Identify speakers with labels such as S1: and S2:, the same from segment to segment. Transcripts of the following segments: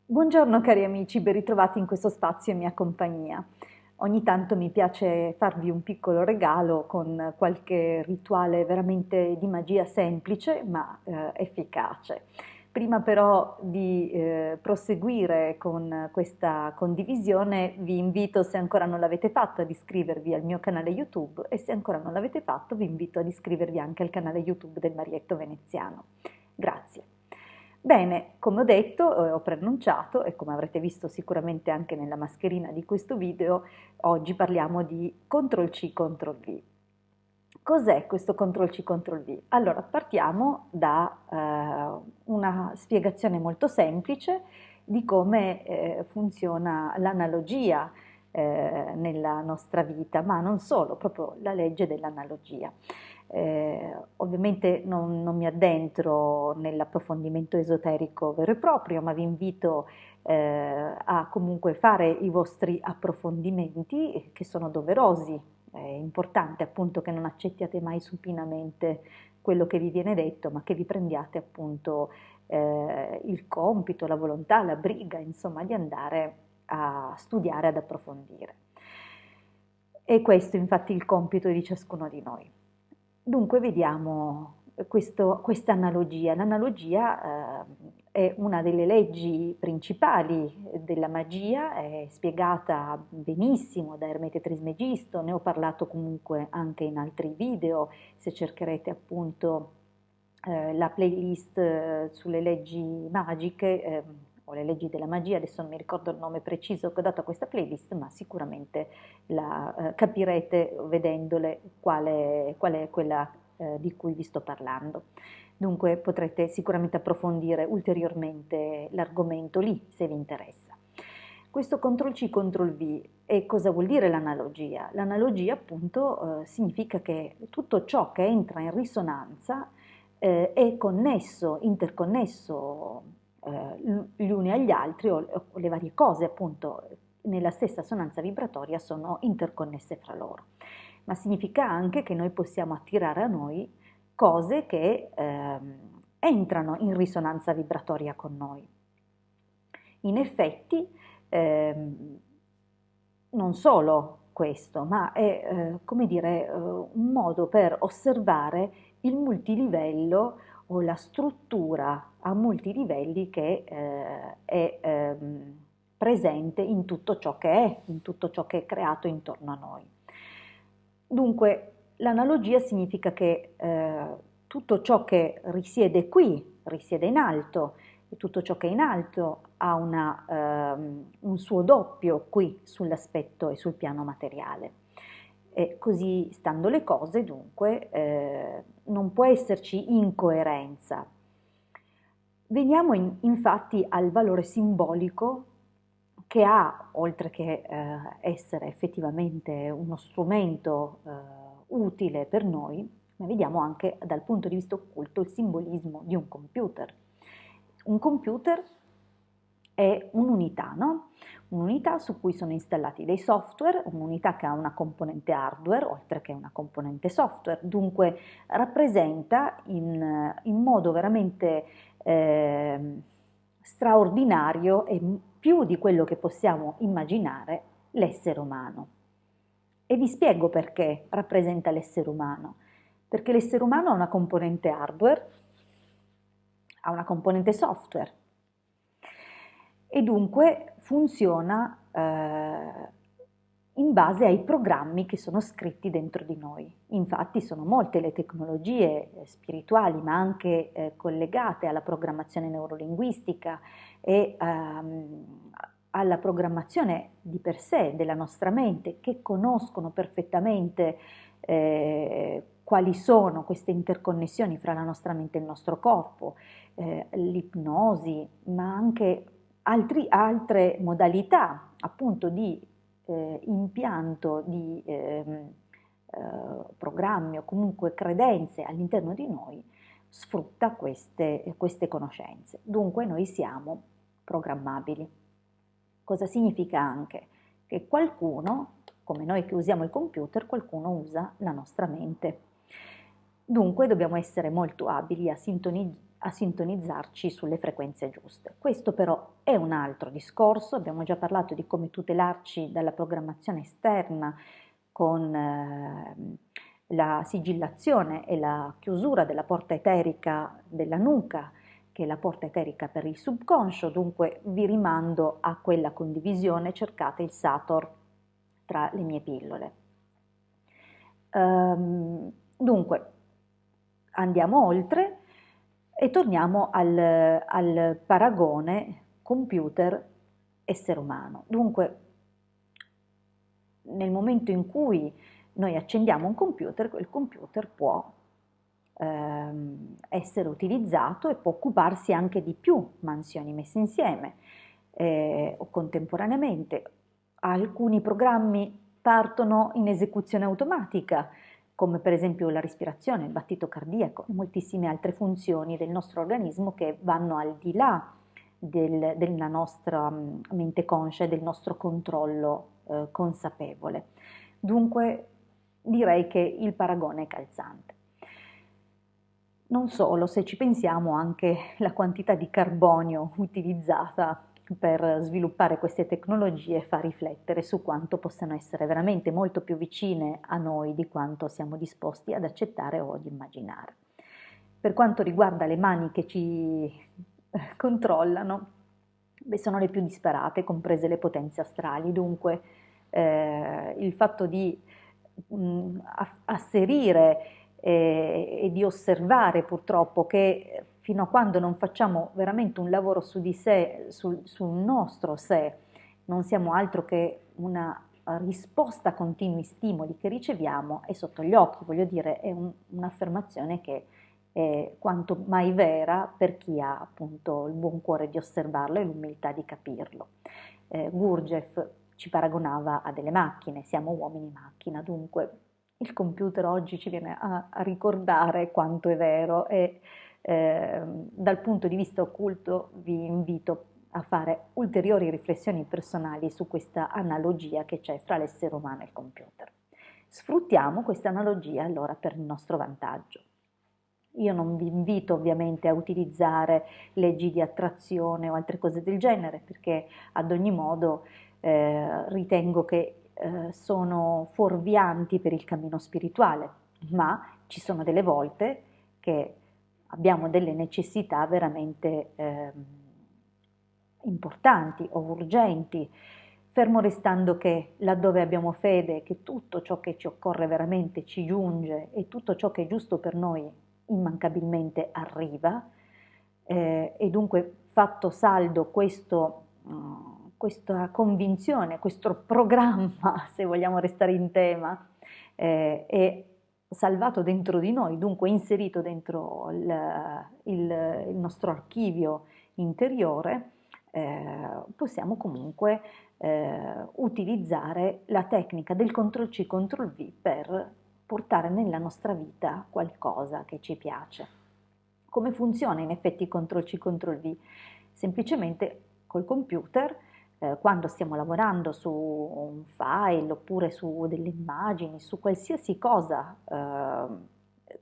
S1: Buongiorno cari amici, ben ritrovati in questo spazio in mia compagnia. Ogni tanto mi piace farvi un piccolo regalo con qualche rituale veramente di magia semplice ma efficace. Prima però di proseguire con questa condivisione vi invito, se ancora non l'avete fatto, ad iscrivervi al mio canale YouTube e se ancora non l'avete fatto vi invito ad iscrivervi anche al canale YouTube del Marietto Veneziano. Grazie. Bene, come ho detto, ho preannunciato e come avrete visto sicuramente anche nella mascherina di questo video, oggi parliamo di Ctrl-C, Ctrl-V. Cos'è questo Ctrl-C, Ctrl-V? Allora, partiamo da una spiegazione molto semplice di come funziona l'analogia nella nostra vita, ma non solo, proprio la legge dell'analogia. Ovviamente non mi addentro nell'approfondimento esoterico vero e proprio, ma vi invito a comunque fare i vostri approfondimenti che sono doverosi. È importante appunto che non accettiate mai supinamente quello che vi viene detto, ma che vi prendiate appunto il compito, la volontà, la briga, insomma, di andare a studiare, ad approfondire. E questo infatti è il compito di ciascuno di noi. Dunque vediamo questa analogia. L'analogia è una delle leggi principali della magia, è spiegata benissimo da Ermete Trismegisto, ne ho parlato comunque anche in altri video, se cercherete appunto la playlist sulle leggi magiche o le leggi della magia, adesso non mi ricordo il nome preciso che ho dato a questa playlist, ma sicuramente la capirete vedendole qual è quella di cui vi sto parlando. Dunque potrete sicuramente approfondire ulteriormente l'argomento lì se vi interessa. Questo Ctrl-C, Ctrl-V, e cosa vuol dire l'analogia? L'analogia appunto significa che tutto ciò che entra in risonanza è connesso, interconnesso gli uni agli altri o le varie cose appunto nella stessa assonanza vibratoria sono interconnesse fra loro. Ma significa anche che noi possiamo attirare a noi cose che entrano in risonanza vibratoria con noi. In effetti, non solo questo, ma è come dire, un modo per osservare il multilivello o la struttura a multilivelli che è presente in tutto ciò che è, in tutto ciò che è creato intorno a noi. Dunque, l'analogia significa che tutto ciò che risiede qui, risiede in alto, e tutto ciò che è in alto ha un suo doppio qui sull'aspetto e sul piano materiale. E così stando le cose, dunque, non può esserci incoerenza. Veniamo infatti al valore simbolico che ha, oltre che essere effettivamente uno strumento utile per noi, ma vediamo anche dal punto di vista occulto il simbolismo di un computer. Un computer è un'unità, no? Un'unità su cui sono installati dei software, un'unità che ha una componente hardware oltre che una componente software, dunque rappresenta in modo veramente straordinario e più di quello che possiamo immaginare l'essere umano. E vi spiego perché rappresenta l'essere umano. Perché l'essere umano ha una componente hardware, ha una componente software e dunque funziona in base ai programmi che sono scritti dentro di noi. Infatti sono molte le tecnologie spirituali, ma anche collegate alla programmazione neurolinguistica e alla programmazione di per sé della nostra mente, che conoscono perfettamente quali sono queste interconnessioni fra la nostra mente e il nostro corpo, l'ipnosi, ma anche altre modalità appunto di impianto di programmi o comunque credenze all'interno di noi sfrutta queste conoscenze. Dunque noi siamo programmabili. Cosa significa anche? Che qualcuno, come noi che usiamo il computer, qualcuno usa la nostra mente. Dunque dobbiamo essere molto abili a a sintonizzarci sulle frequenze giuste. Questo però è un altro discorso, abbiamo già parlato di come tutelarci dalla programmazione esterna con la sigillazione e la chiusura della porta eterica della nuca, che è la porta eterica per il subconscio, dunque vi rimando a quella condivisione, cercate il Sator tra le mie pillole. Dunque, andiamo oltre e torniamo al paragone computer-essere umano. Dunque, nel momento in cui noi accendiamo un computer, quel computer può essere utilizzato e può occuparsi anche di più mansioni messe insieme o contemporaneamente. Alcuni programmi partono in esecuzione automatica, come per esempio la respirazione, il battito cardiaco e moltissime altre funzioni del nostro organismo che vanno al di là della nostra mente conscia e del nostro controllo consapevole. Dunque direi che il paragone è calzante. Non solo, se ci pensiamo anche la quantità di carbonio utilizzata per sviluppare queste tecnologie fa riflettere su quanto possano essere veramente molto più vicine a noi di quanto siamo disposti ad accettare o ad immaginare. Per quanto riguarda le mani che ci controllano, sono le più disparate, comprese le potenze astrali, dunque il fatto di asserire e di osservare purtroppo che fino a quando non facciamo veramente un lavoro su di sé, sul nostro sé, non siamo altro che una risposta a continui stimoli che riceviamo, è sotto gli occhi, voglio dire, è un'affermazione che è quanto mai vera per chi ha appunto il buon cuore di osservarlo e l'umiltà di capirlo. Gurdjieff ci paragonava a delle macchine, siamo uomini macchina, dunque il computer oggi ci viene a ricordare quanto è vero e dal punto di vista occulto vi invito a fare ulteriori riflessioni personali su questa analogia che c'è fra l'essere umano e il computer. Sfruttiamo questa analogia allora per il nostro vantaggio. Io non vi invito ovviamente a utilizzare leggi di attrazione o altre cose del genere perché ad ogni modo ritengo che sono fuorvianti per il cammino spirituale, ma ci sono delle volte che abbiamo delle necessità veramente importanti o urgenti, fermo restando che laddove abbiamo fede che tutto ciò che ci occorre veramente ci giunge e tutto ciò che è giusto per noi immancabilmente arriva e dunque fatto saldo questa convinzione, questo programma, se vogliamo restare in tema, è salvato dentro di noi, dunque inserito dentro il nostro archivio interiore, possiamo comunque utilizzare la tecnica del CTRL-C, CTRL-V per portare nella nostra vita qualcosa che ci piace. Come funziona in effetti CTRL-C, CTRL-V? Semplicemente col computer, quando stiamo lavorando su un file oppure su delle immagini, su qualsiasi cosa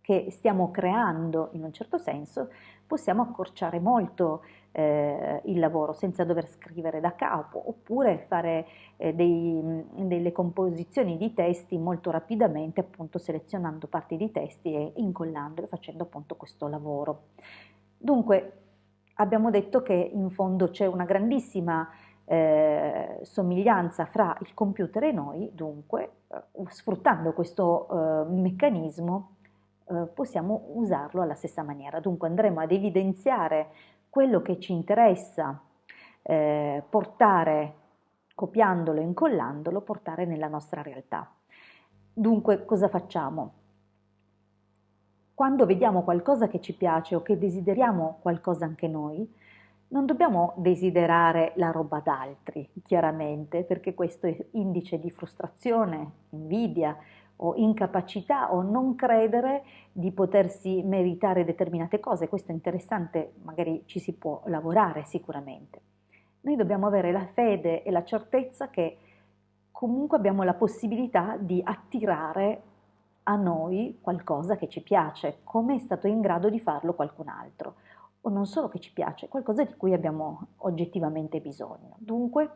S1: che stiamo creando in un certo senso, possiamo accorciare molto il lavoro senza dover scrivere da capo oppure fare delle composizioni di testi molto rapidamente, appunto selezionando parti di testi e incollandole, facendo appunto questo lavoro. Dunque abbiamo detto che in fondo c'è una grandissima somiglianza fra il computer e noi, dunque sfruttando questo meccanismo possiamo usarlo alla stessa maniera. Dunque andremo ad evidenziare quello che ci interessa portare, copiandolo e incollandolo, portare nella nostra realtà. Dunque cosa facciamo? Quando vediamo qualcosa che ci piace o che desideriamo qualcosa anche noi, non dobbiamo desiderare la roba d'altri, chiaramente, perché questo è indice di frustrazione, invidia o incapacità o non credere di potersi meritare determinate cose. Questo è interessante, magari ci si può lavorare sicuramente. Noi dobbiamo avere la fede e la certezza che comunque abbiamo la possibilità di attirare a noi qualcosa che ci piace, come è stato in grado di farlo qualcun altro. o non solo che ci piace, qualcosa di cui abbiamo oggettivamente bisogno. Dunque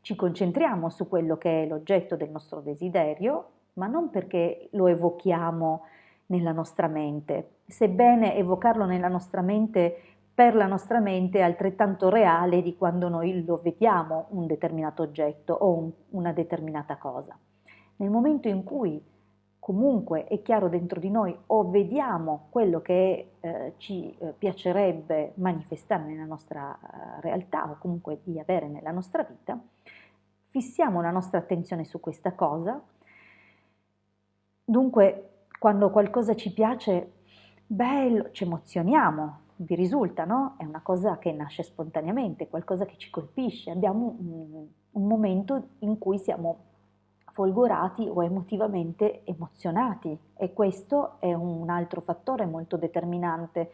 S1: ci concentriamo su quello che è l'oggetto del nostro desiderio, ma non perché lo evochiamo nella nostra mente, sebbene evocarlo nella nostra mente per la nostra mente è altrettanto reale di quando noi lo vediamo un determinato oggetto o una determinata cosa. Nel momento in cui comunque è chiaro dentro di noi o vediamo quello che ci piacerebbe manifestare nella nostra realtà o comunque di avere nella nostra vita, fissiamo la nostra attenzione su questa cosa. Dunque, quando qualcosa ci piace, bello, ci emozioniamo, vi risulta, no? È una cosa che nasce spontaneamente, qualcosa che ci colpisce, abbiamo un momento in cui siamo folgorati o emotivamente emozionati e questo è un altro fattore molto determinante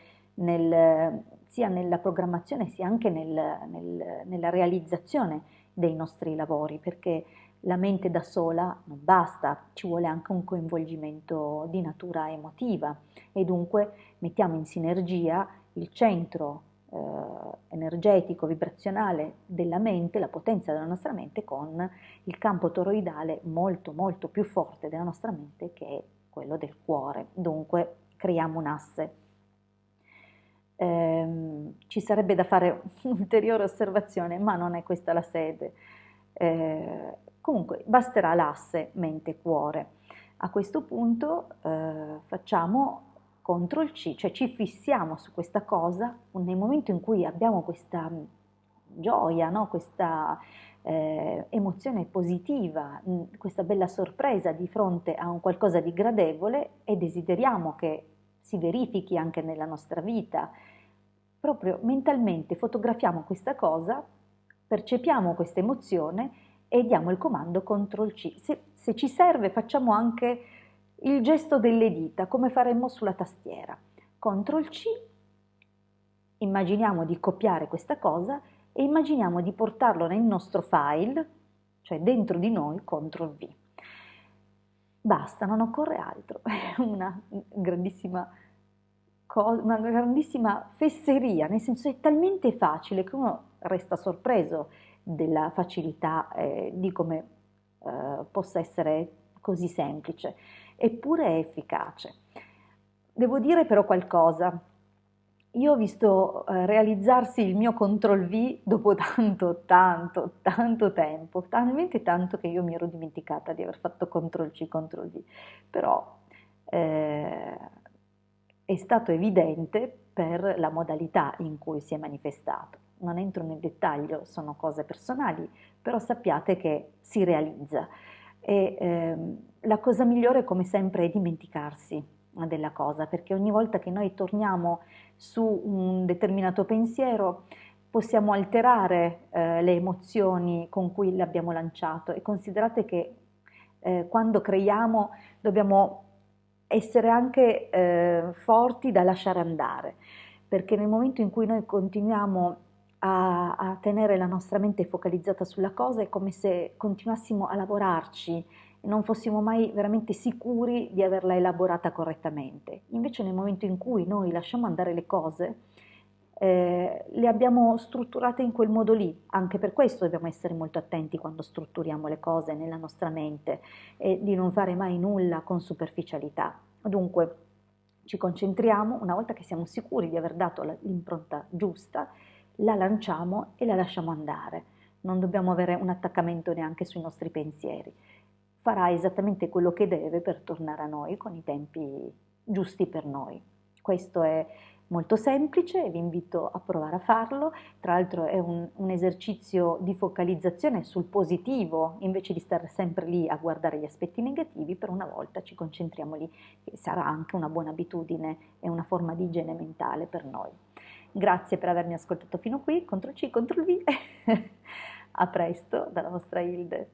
S1: sia nella programmazione sia anche nella realizzazione dei nostri lavori, perché la mente da sola non basta, ci vuole anche un coinvolgimento di natura emotiva e dunque mettiamo in sinergia il centro energetico, vibrazionale della mente, la potenza della nostra mente con il campo toroidale molto molto più forte della nostra mente che è quello del cuore. Dunque creiamo un asse. Ci sarebbe da fare un'ulteriore osservazione, ma non è questa la sede. Comunque basterà l'asse mente-cuore. A questo punto facciamo CTRL C, cioè ci fissiamo su questa cosa nel momento in cui abbiamo questa gioia, no? Questa emozione positiva, questa bella sorpresa di fronte a un qualcosa di gradevole e desideriamo che si verifichi anche nella nostra vita. Proprio mentalmente fotografiamo questa cosa, percepiamo questa emozione e diamo il comando CTRL C. Se ci serve facciamo anche il gesto delle dita, come faremmo sulla tastiera. CTRL C, immaginiamo di copiare questa cosa e immaginiamo di portarlo nel nostro file, cioè dentro di noi, CTRL V. Basta, non occorre altro, è una grandissima fesseria, nel senso è talmente facile che uno resta sorpreso della facilità di come possa essere così semplice, eppure è efficace. Devo dire però qualcosa. Io ho visto realizzarsi il mio CTRL V dopo tanto tempo, talmente tanto che io mi ero dimenticata di aver fatto CTRL C, CTRL V, però è stato evidente per la modalità in cui si è manifestato. Non entro nel dettaglio, sono cose personali, però sappiate che si realizza. E la cosa migliore, come sempre, è dimenticarsi della cosa, perché ogni volta che noi torniamo su un determinato pensiero possiamo alterare le emozioni con cui l'abbiamo lanciato e considerate che quando creiamo dobbiamo essere anche forti da lasciare andare, perché nel momento in cui noi continuiamo a tenere la nostra mente focalizzata sulla cosa è come se continuassimo a lavorarci e non fossimo mai veramente sicuri di averla elaborata correttamente. Invece nel momento in cui noi lasciamo andare le cose, le abbiamo strutturate in quel modo lì, anche per questo dobbiamo essere molto attenti quando strutturiamo le cose nella nostra mente e di non fare mai nulla con superficialità. Dunque ci concentriamo, una volta che siamo sicuri di aver dato l'impronta giusta, la lanciamo e la lasciamo andare. Non dobbiamo avere un attaccamento neanche sui nostri pensieri. Farà esattamente quello che deve per tornare a noi con i tempi giusti per noi. Questo è molto semplice e vi invito a provare a farlo. Tra l'altro è un esercizio di focalizzazione sul positivo, invece di stare sempre lì a guardare gli aspetti negativi, per una volta ci concentriamo lì, che sarà anche una buona abitudine e una forma di igiene mentale per noi. Grazie per avermi ascoltato fino qui, CTRL C, CTRL V. A presto dalla vostra Hilde.